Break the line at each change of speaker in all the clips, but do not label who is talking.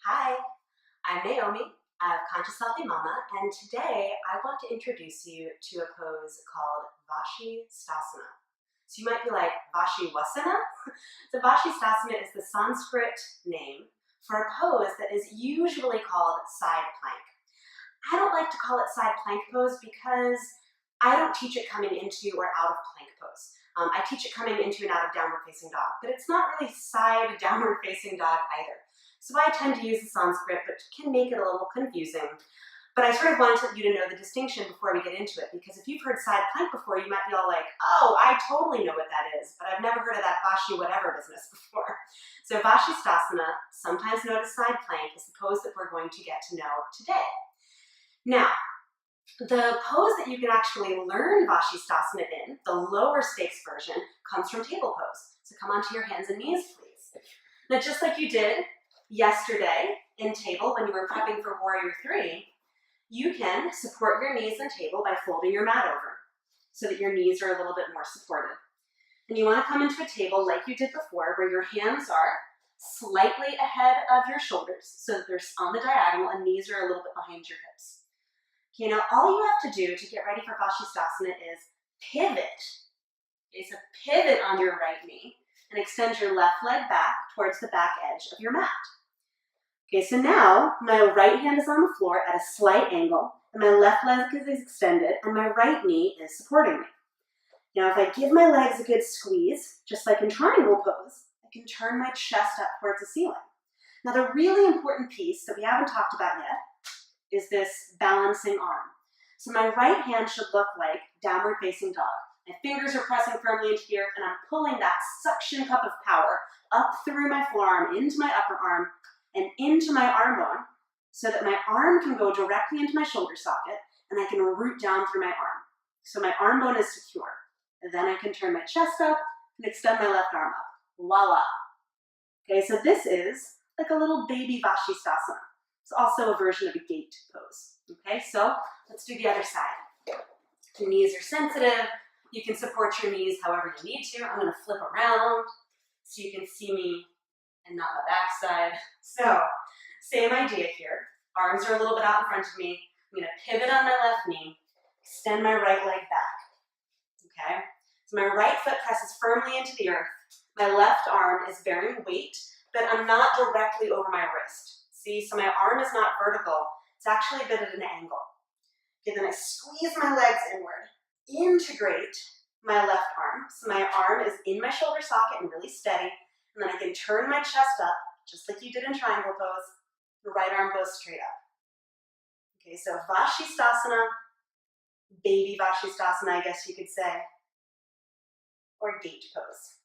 Hi, I'm Naomi of Conscious Healthy Mama, and today I want to introduce you to a pose called Vasisthasana. So you might be like, Vasisthasana? So Vasisthasana is the Sanskrit name for a pose that is usually called side plank. I don't like to call it side plank pose because I don't teach it coming into or out of plank pose. I teach it coming into and out of downward facing dog, but it's not really side downward facing dog either. So I tend to use the Sanskrit, but can make it a little confusing. But I sort of wanted you to know the distinction before we get into it, because if you've heard side plank before, you might be all like, oh, I totally know what that is, but I've never heard of that Vashi whatever business before. So Vasisthasana, sometimes known as side plank, is the pose that we're going to get to know today. Now, the pose that you can actually learn Vasisthasana in, the lower stakes version, comes from table pose. So come onto your hands and knees, please. Now, just like you did yesterday in table when you were prepping for Warrior 3, you can support your knees in table by folding your mat over so that your knees are a little bit more supported. And you want to come into a table like you did before, where your hands are slightly ahead of your shoulders so that they're on the diagonal and knees are a little bit behind your hips. Okay, now all you have to do to get ready for Vasisthasana is pivot. Okay, so pivot on your right knee and extend your left leg back towards the back edge of your mat. Okay, so now my right hand is on the floor at a slight angle, and my left leg is extended, and my right knee is supporting me. Now if I give my legs a good squeeze, just like in triangle pose, I can turn my chest up towards the ceiling. Now the really important piece that we haven't talked about yet is this balancing arm. So my right hand should look like downward facing dog. My fingers are pressing firmly into here, and I'm pulling that suction cup of power up through my forearm, into my upper arm, and into my arm bone, so that my arm can go directly into my shoulder socket, and I can root down through my arm. So my arm bone is secure. And then I can turn my chest up and extend my left arm up. Voila. Okay, so this is like a little baby Vasisthasana. It's also a version of a gate pose. Okay, so let's do the other side. Your knees are sensitive. You can support your knees however you need to. I'm going to flip around so you can see me and not my backside. So, same idea here. Arms are a little bit out in front of me. I'm going to pivot on my left knee, extend my right leg back. Okay? So my right foot presses firmly into the earth. My left arm is bearing weight, but I'm not directly over my wrist. See, so my arm is not vertical. It's actually a bit at an angle. Okay, then I squeeze my legs inward, integrate my left arm. So my arm is in my shoulder socket and really steady. And then I can turn my chest up, just like you did in triangle pose. The right arm goes straight up. Okay, so Vasisthasana, baby Vasisthasana, I guess you could say, or gate pose.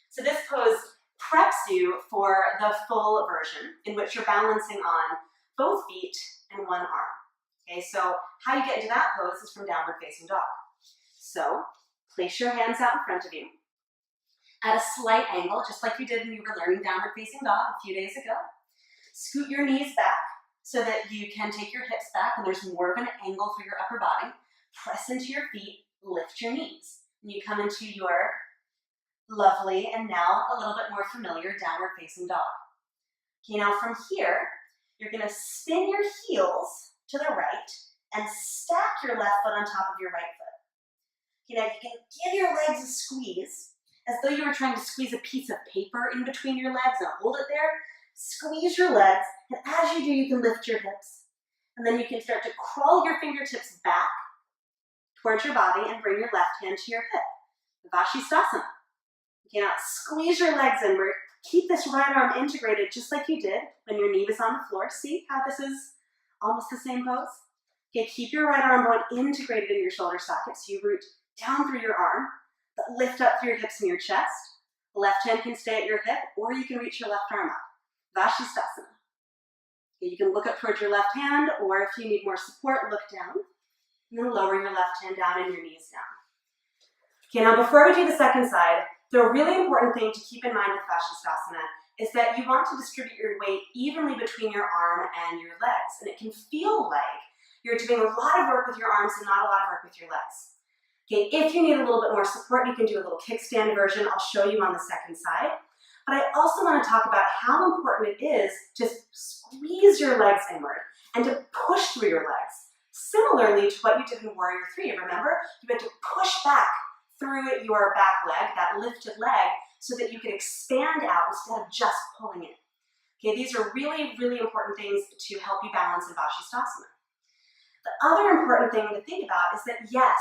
So this pose preps you for the full version, in which you're balancing on both feet and one arm. Okay, so how you get into that pose is from downward facing dog. So place your hands out in front of you at a slight angle, just like you did when you were learning downward facing dog a few days ago. Scoot your knees back so that you can take your hips back and there's more of an angle for your upper body. Press into your feet, lift your knees. And you come into your lovely and now a little bit more familiar downward facing dog. Okay, now from here, you're going to spin your heels to the right and stack your left foot on top of your right foot. Okay, now you can give your legs a squeeze, as though you were trying to squeeze a piece of paper in between your legs and hold it there. Squeeze your legs, and as you do, you can lift your hips. And then you can start to crawl your fingertips back towards your body and bring your left hand to your hip. Vasisthasana. Okay, now squeeze your legs inward. Keep this right arm integrated just like you did when your knee was on the floor. See how this is almost the same pose? Okay, keep your right arm bone integrated in your shoulder socket so you root down through your arm, but lift up through your hips and your chest. The left hand can stay at your hip, or you can reach your left arm up. Vasisthasana. Okay, you can look up towards your left hand, or if you need more support, look down. And then lower your left hand down and your knees down. Okay, now before we do the second side, the really important thing to keep in mind with Vasisthasana is that you want to distribute your weight evenly between your arm and your legs. And it can feel like you're doing a lot of work with your arms and not a lot of work with your legs. Okay, if you need a little bit more support, you can do a little kickstand version. I'll show you on the second side. But I also want to talk about how important it is to squeeze squeeze your legs inward and to push through your legs. Similarly to what you did in Warrior 3, remember? You had to push back through your back leg, that lifted leg, so that you could expand out instead of just pulling in. Okay, these are really, really important things to help you balance in Vasisthasana. The other important thing to think about is that yes,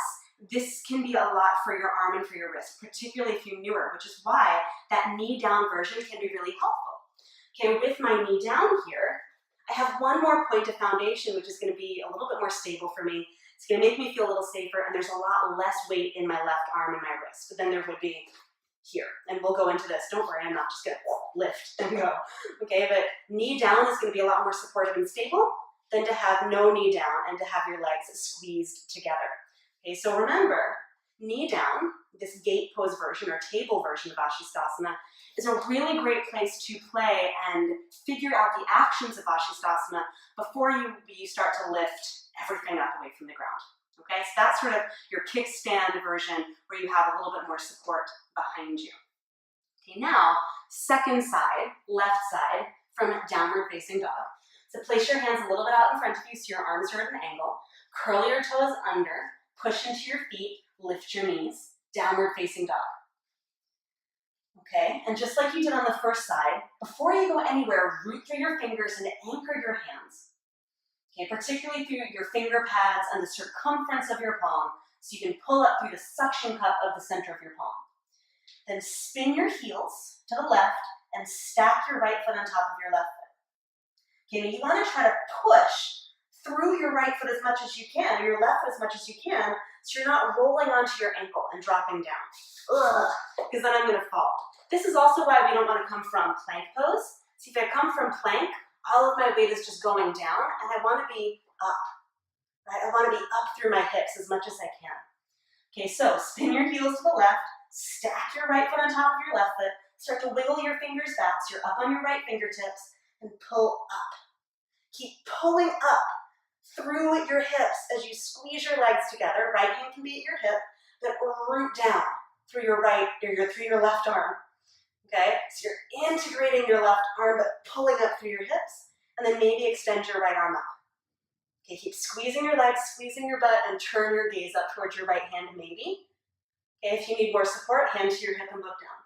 this can be a lot for your arm and for your wrist, particularly if you're newer, which is why that knee down version can be really helpful. Okay, with my knee down here, I have one more point of foundation, which is going to be a little bit more stable for me. It's going to make me feel a little safer, and there's a lot less weight in my left arm and my wrist than there would be here. And we'll go into this. Don't worry, I'm not just going to lift and go. Okay, but knee down is going to be a lot more supportive and stable than to have no knee down and to have your legs squeezed together. Okay, so remember, knee down, this gate pose version or table version of Vasisthasana, is a really great place to play and figure out the actions of Vasisthasana before you start to lift everything up away from the ground. Okay, so that's sort of your kickstand version where you have a little bit more support behind you. Okay, now, second side, left side, from downward facing dog. So place your hands a little bit out in front of you so your arms are at an angle. Curl your toes under, push into your feet, lift your knees, downward facing dog. Okay, and just like you did on the first side, before you go anywhere, root through your fingers and anchor your hands. Okay, particularly through your finger pads and the circumference of your palm, so you can pull up through the suction cup of the center of your palm. Then spin your heels to the left and stack your right foot on top of your left foot. Okay, now you want to try to push through your right foot as much as you can, or your left foot as much as you can, so you're not rolling onto your ankle and dropping down. Because then I'm going to fall. This is also why we don't want to come from plank pose. See, if I come from plank, all of my weight is just going down, and I want to be up. Right? I want to be up through my hips as much as I can. Okay, so spin your heels to the left, stack your right foot on top of your left foot, start to wiggle your fingers back so you're up on your right fingertips, and pull up. Keep pulling up through your hips as you squeeze your legs together. Right knee can be at your hip, but root down through your right or through your left arm. Okay, so you're integrating your left arm but pulling up through your hips, and then maybe extend your right arm up. Okay, keep squeezing your legs, squeezing your butt, and turn your gaze up towards your right hand maybe. Okay, if you need more support, hand to your hip and look down.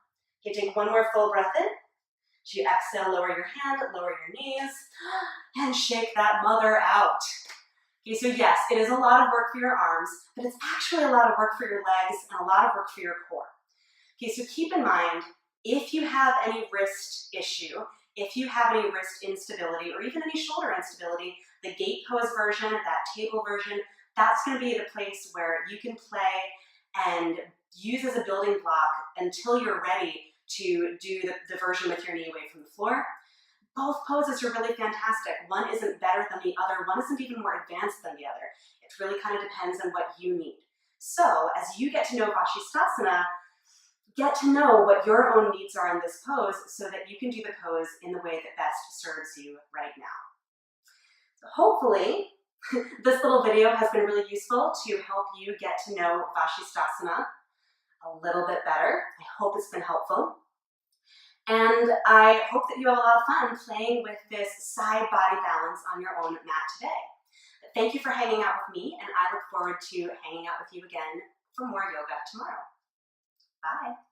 Okay, take one more full breath in. As you exhale, lower your hand, lower your knees, and shake that mother out. Okay, so yes, it is a lot of work for your arms, but it's actually a lot of work for your legs and a lot of work for your core. Okay, so keep in mind, if you have any wrist issue, if you have any wrist instability, or even any shoulder instability, the gate pose version, that table version, that's going to be the place where you can play and use as a building block until you're ready to do the version with your knee away from the floor. Both poses are really fantastic. One isn't better than the other. One isn't even more advanced than the other. It really kind of depends on what you need. So as you get to know Vasisthasana, get to know what your own needs are in this pose so that you can do the pose in the way that best serves you right now. So hopefully, this little video has been really useful to help you get to know Vasisthasana a little bit better. I hope it's been helpful. And I hope that you have a lot of fun playing with this side body balance on your own mat today. But thank you for hanging out with me, and I look forward to hanging out with you again for more yoga tomorrow. Bye.